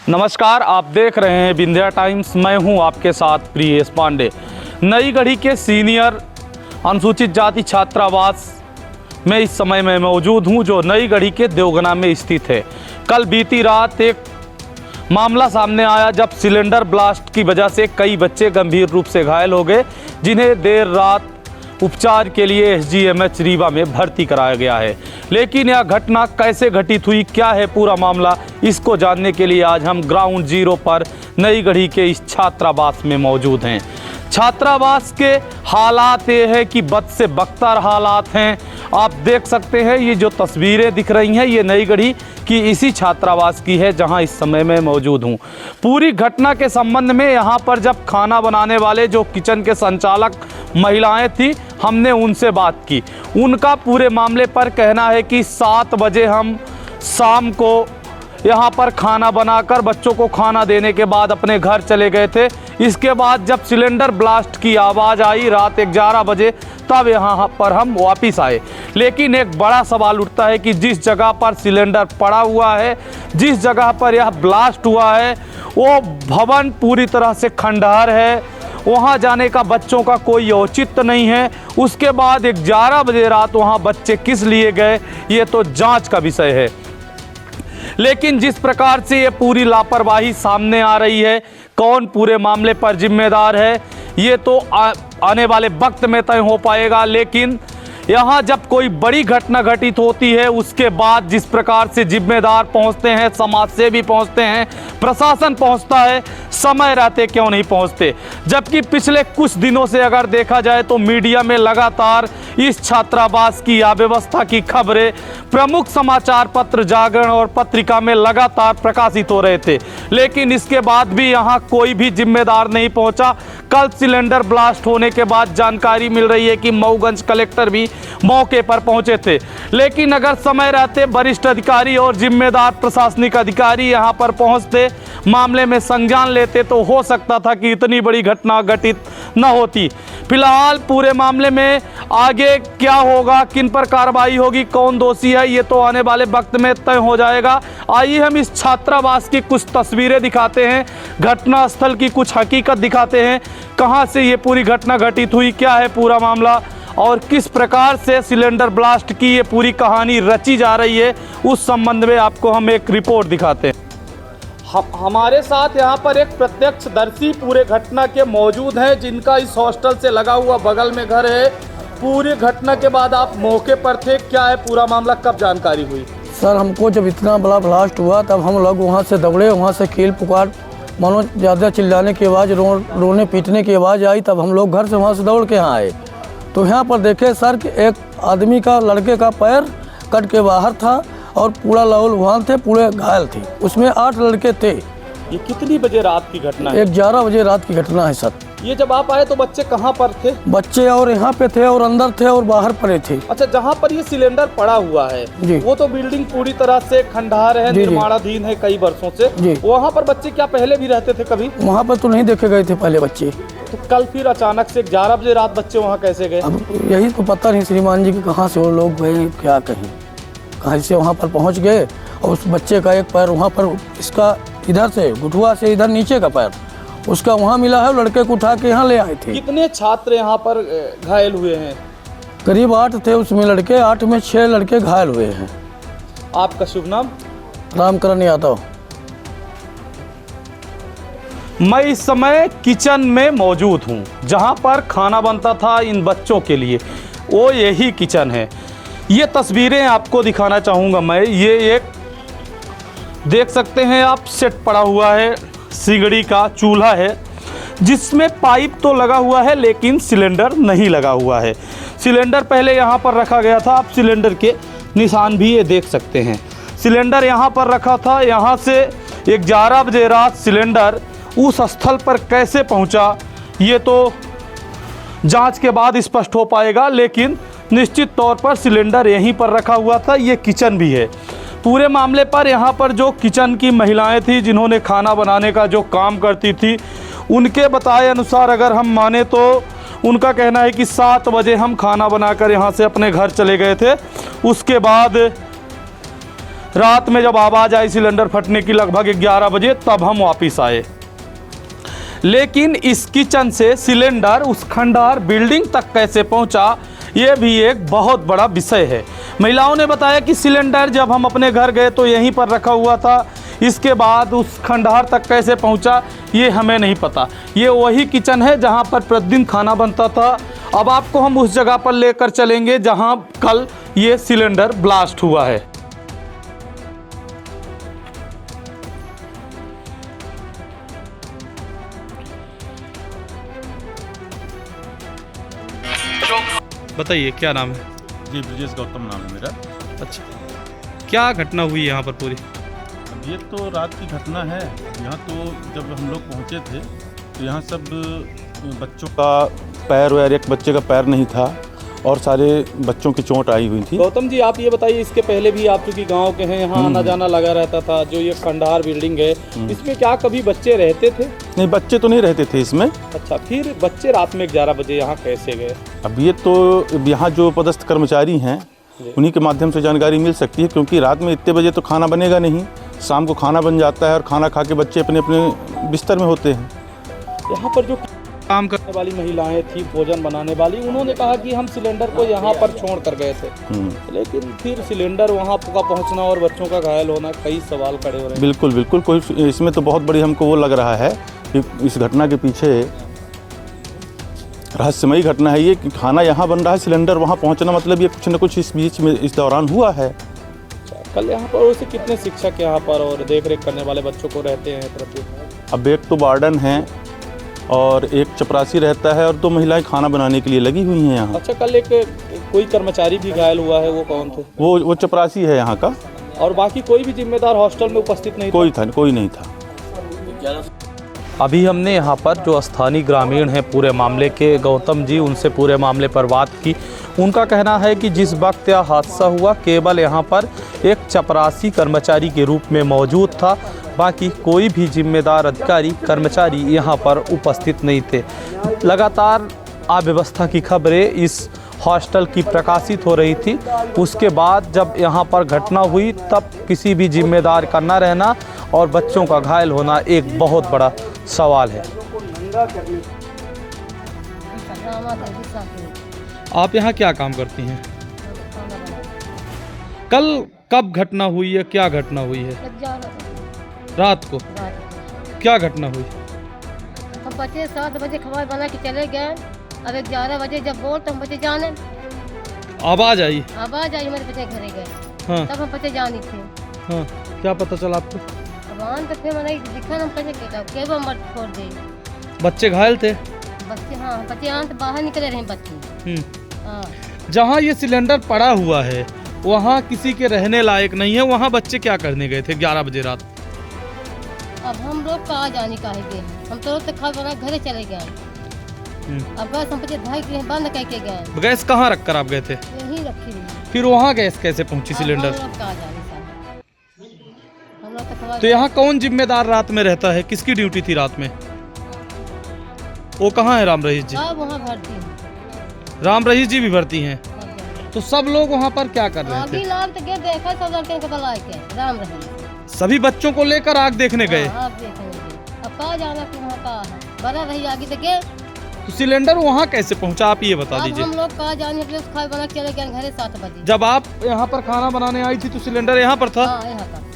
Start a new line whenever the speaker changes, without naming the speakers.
नमस्कार, आप देख रहे हैं विंध्या टाइम्स। मैं हूं आपके साथ प्रियेश पांडे। नई गढ़ी के सीनियर अनुसूचित जाति छात्रावास में इस समय मैं मौजूद हूं, जो नई गढ़ी के देवगना में स्थित है। कल बीती रात एक मामला सामने आया जब सिलेंडर ब्लास्ट की वजह से कई बच्चे गंभीर रूप से घायल हो गए, जिन्हें देर रात उपचार के लिए SGMH रीवा में भर्ती कराया गया है। लेकिन यह घटना कैसे घटित हुई, क्या है पूरा मामला, इसको जानने के लिए आज हम ग्राउंड जीरो पर नई गढ़ी के इस छात्रावास में मौजूद हैं। छात्रावास के हालात ये है कि बद से बदतर हालात हैं। आप देख सकते हैं, ये जो तस्वीरें दिख रही हैं ये नई गढ़ी की इसी छात्रावास की है जहां इस समय मैं मौजूद हूं। पूरी घटना के संबंध में यहां पर जब खाना बनाने वाले जो किचन के संचालक महिलाएं थी, हमने उनसे बात की। उनका पूरे मामले पर कहना है कि 7 बजे हम शाम को यहाँ पर खाना बनाकर बच्चों को खाना देने के बाद अपने घर चले गए थे। इसके बाद जब सिलेंडर ब्लास्ट की आवाज़ आई रात 11 बजे, तब यहाँ पर हम वापस आए। लेकिन एक बड़ा सवाल उठता है कि जिस जगह पर सिलेंडर पड़ा हुआ है, जिस जगह पर यह ब्लास्ट हुआ है, वो भवन पूरी तरह से खंडहर है। वहाँ जाने का बच्चों का कोई औचित्य नहीं है। उसके बाद 11 बजे रात वहाँ बच्चे किस लिए गए, ये तो जांच का विषय है। लेकिन जिस प्रकार से ये पूरी लापरवाही सामने आ रही है, कौन पूरे मामले पर जिम्मेदार है, ये तो आने वाले वक्त में तय हो पाएगा। लेकिन यहाँ जब कोई बड़ी घटना घटित होती है, उसके बाद जिस प्रकार से जिम्मेदार पहुँचते हैं, समाज सेवी पहुँचते हैं, प्रशासन पहुँचता है, समय रहते क्यों नहीं पहुँचते। जबकि पिछले कुछ दिनों से अगर देखा जाए तो मीडिया में लगातार इस छात्रावास की अव्यवस्था की खबरें प्रमुख समाचार पत्र जागरण और पत्रिका में लगातार प्रकाशित हो रहे थे। लेकिन इसके बाद भी यहाँ कोई भी जिम्मेदार नहीं पहुँचा। कल सिलेंडर ब्लास्ट होने के बाद जानकारी मिल रही है कि मऊगंज कलेक्टर भी मौके पर पहुंचे थे। लेकिन अगर समय रहते वरिष्ठ अधिकारी और जिम्मेदार प्रशासनिक अधिकारी यहां पर पहुंचते, मामले में संज्ञान लेते, तो हो सकता था कि इतनी बड़ी घटना घटित न होती। फिलहाल पूरे मामले में आगे क्या होगा, किन पर कार्रवाई होगी, कौन दोषी है, ये तो आने वाले वक्त में तय हो जाएगा। आइए हम इस छात्रावास की कुछ तस्वीरें दिखाते हैं, घटना स्थल की कुछ हकीकत दिखाते हैं, कहां से ये पूरी घटना घटित हुई, क्या है पूरा मामला और किस प्रकार से सिलेंडर ब्लास्ट की ये पूरी कहानी रची जा रही है, उस संबंध में आपको हम एक रिपोर्ट दिखाते हैं। हमारे साथ यहाँ पर एक प्रत्यक्षदर्शी पूरे घटना के मौजूद हैं, जिनका इस हॉस्टल से लगा हुआ बगल में घर है। पूरी घटना के बाद आप मौके पर थे, क्या है पूरा मामला, कब जानकारी हुई?
सर, हमको जब इतना बड़ा ब्लास्ट हुआ तब हम लोग वहाँ से दौड़े, वहाँ से कील पुकार, मानो ज़्यादा चिल्लाने की आवाज़, रोने पीटने की आवाज़ आई। तब हम लोग घर से वहाँ से दौड़ के यहाँ आए तो यहाँ पर देखे सर कि एक आदमी का, लड़के का पैर कट के बाहर था और पूरा लहू लुहान थे, पूरे घायल थे। उसमें 8 लड़के थे।
ये कितनी बजे रात की घटना है?
11 बजे रात की घटना है सर।
ये जब आप आए तो बच्चे कहाँ पर थे?
बच्चे और यहाँ पे थे और अंदर थे और बाहर पड़े थे।
अच्छा, जहाँ पर ये सिलेंडर पड़ा हुआ है
जी,
वो तो बिल्डिंग पूरी तरह से खंडहर है, निर्माणाधीन है कई वर्षों से जी। वहाँ पर बच्चे क्या पहले भी रहते थे कभी?
वहाँ पर तो नहीं देखे गए थे पहले बच्चे।
तो कल फिर अचानक से 11 बजे रात बच्चे वहाँ कैसे गए?
अब यही तो पता नहीं श्रीमान जी कि कहाँ से वो लोग गए, क्या कहें, कहाँ से वहाँ पर पहुँच गए। और उस बच्चे का एक पैर वहाँ पर, इसका इधर से घुटुआ से इधर नीचे का पैर उसका वहाँ मिला है। लड़के को उठा के यहाँ ले आए थे।
कितने छात्र यहाँ पर घायल हुए हैं?
करीब 8 थे उसमें लड़के, 8 में 6 लड़के घायल हुए हैं।
आपका शुभ नाम?
रामकरण यादव।
मैं इस समय किचन में मौजूद हूँ, जहाँ पर खाना बनता था इन बच्चों के लिए, वो यही किचन है। ये तस्वीरें आपको दिखाना चाहूँगा मैं। ये एक देख सकते हैं आप, सेट पड़ा हुआ है, सिगड़ी का चूल्हा है, जिसमें पाइप तो लगा हुआ है लेकिन सिलेंडर नहीं लगा हुआ है। सिलेंडर पहले यहाँ पर रखा गया था, आप सिलेंडर के निशान भी ये देख सकते हैं। सिलेंडर यहाँ पर रखा था। यहाँ से 11 बजे रात सिलेंडर उस स्थल पर कैसे पहुँचा, ये तो जांच के बाद स्पष्ट हो पाएगा। लेकिन निश्चित तौर पर सिलेंडर यहीं पर रखा हुआ था। ये किचन भी है। पूरे मामले पर यहाँ पर जो किचन की महिलाएं थी, जिन्होंने खाना बनाने का जो काम करती थी, उनके बताए अनुसार अगर हम माने तो उनका कहना है कि 7 बजे हम खाना बनाकर यहाँ से अपने घर चले गए थे। उसके बाद रात में जब आवाज़ आई सिलेंडर फटने की लगभग 11 बजे, तब हम वापस आए। लेकिन इस किचन से सिलेंडर उस खंडहर बिल्डिंग तक कैसे पहुंचा, ये भी एक बहुत बड़ा विषय है। महिलाओं ने बताया कि सिलेंडर जब हम अपने घर गए तो यहीं पर रखा हुआ था, इसके बाद उस खंडहर तक कैसे पहुंचा ये हमें नहीं पता। ये वही किचन है जहां पर प्रतिदिन खाना बनता था। अब आपको हम उस जगह पर लेकर चलेंगे जहां कल ये सिलेंडर ब्लास्ट हुआ है। बताइए क्या नाम है?
जी ब्रिजेश गौतम नाम है मेरा।
अच्छा, क्या घटना हुई यहाँ पर पूरी?
अब ये तो रात की घटना है। यहाँ तो जब हम लोग पहुँचे थे तो यहाँ सब बच्चों का पैर वैर, एक बच्चे का पैर नहीं था और सारे बच्चों की चोट आई हुई थी।
गौतम जी, आप ये बताइए, इसके पहले भी आप चूंकि गांव के हैं, यहाँ आना जाना लगा रहता था, जो ये खंडहर बिल्डिंग है, इसमें क्या कभी बच्चे रहते थे?
नहीं, बच्चे तो नहीं रहते थे इसमें।
अच्छा, फिर बच्चे रात में 11 बजे यहाँ कैसे गए?
अब ये तो यहाँ जो पदस्थ कर्मचारी हैं उन्हीं के माध्यम से जानकारी मिल सकती है, क्योंकि रात में इतने बजे तो खाना बनेगा नहीं। शाम को खाना बन जाता है और खाना खा के बच्चे अपने अपने बिस्तर में होते हैं।
यहाँ पर जो काम करने वाली महिलाएं थी, भोजन बनाने वाली, उन्होंने कहा कि हम सिलेंडर को यहाँ पर छोड़ कर गए थे, लेकिन फिर सिलेंडर वहाँ का पहुँचना और बच्चों का घायल होना, कई सवाल खड़े हो रहे हैं।
बिल्कुल बिल्कुल, कोई इसमें तो बहुत बड़ी हमको वो लग रहा है कि इस घटना के पीछे रहस्यमयी घटना है ये कि खाना यहाँ बन रहा है, सिलेंडर वहाँ पहुँचना, मतलब ये कुछ न कुछ इस बीच में इस दौरान हुआ है।
कल यहाँ पर वैसे कितने शिक्षक यहाँ पर और देख रेख करने वाले बच्चों को रहते हैं प्रति?
अब एक तो वार्डन है और एक चपरासी रहता है और 2 महिलाएं खाना बनाने के लिए लगी हुई हैं यहाँ।
अच्छा, कल एक कोई कर्मचारी भी घायल हुआ है, वो कौन थे?
वो चपरासी है यहाँ का।
और बाकी कोई भी जिम्मेदार हॉस्टल में उपस्थित नहीं?
कोई नहीं था।
अभी हमने यहाँ पर जो स्थानीय ग्रामीण हैं पूरे मामले के, गौतम जी, उनसे पूरे मामले पर बात की। उनका कहना है कि जिस वक्त यह हादसा हुआ केवल यहाँ पर एक चपरासी कर्मचारी के रूप में मौजूद था, बाकी कोई भी जिम्मेदार अधिकारी कर्मचारी यहाँ पर उपस्थित नहीं थे। लगातार अव्यवस्था की खबरें इस हॉस्टल की प्रकाशित हो रही थी। उसके बाद जब यहाँ पर घटना हुई तब किसी भी जिम्मेदार का न रहना और बच्चों का घायल होना एक बहुत बड़ा सवाल है। आप यहाँ क्या काम करती हैं? कल कब घटना हुई है, क्या घटना हुई है? रात को क्या घटना हुई?
हम बच्चे 7 बजे खबर बना के चले गए। अब 11 बजे जब बोल तो हम बच्चे जाने
आवाज आई
हमारे बच्चे घरे गए।
हाँ।
तब हम बच्चे जानी थे।
हाँ, क्या पता चला आपको?
अब तो फिर मैंने दिखा हम कैसे केवल मत छोड़ दे।
बच्चे घायल थे?
बच्चे, हाँ, बच्चे यहाँ से बाहर निकले रहे बच्चे। हाँ।
जहाँ ये सिलेंडर पड़ा हुआ है वहाँ किसी के रहने लायक नहीं है, वहाँ बच्चे क्या करने गए थे 11 बजे रात?
अब हम लोग कहाँ जाने का है, हम तो खबर बना घरे चले गए। अब गैस हम बच्चे भाई के बंद करके गए।
गैस कहाँ रख कर आप गए थे?
यही रखी हुई।
फिर वहाँ गैस कैसे पहुँची सिलेंडर?
हम लोग कहाँ जाने साहब, हम लोग तो खबर।
तो यहाँ कौन जिम्मेदार रात में रहता है? किसकी ड्यूटी थी रात में? वो कहाँ है राम रहीश जी?
वहाँ भर्ती है।
राम रहीश जी भी भर्ती हैं? तो सब लोग वहाँ पर क्या कर रहे थे?
लोग तो देखा सब लड़के को बुला के राम रहीश।
सभी बच्चों को लेकर आग देखने गए?
हाँ, देखने गए। अब कहाँ जाना कि वहाँ कहाँ है, बड़ा रही आगे तो गए।
तो सिलेंडर वहाँ कैसे पहुँचा आप ये बता दीजिए।
हम लोग कहाँ जाने, अपने खाए बना चले गए घरे 7 बजे।
जब आप यहाँ पर खाना बनाने आई थी तो सिलेंडर यहाँ पर था?
हाँ, यहाँ पर।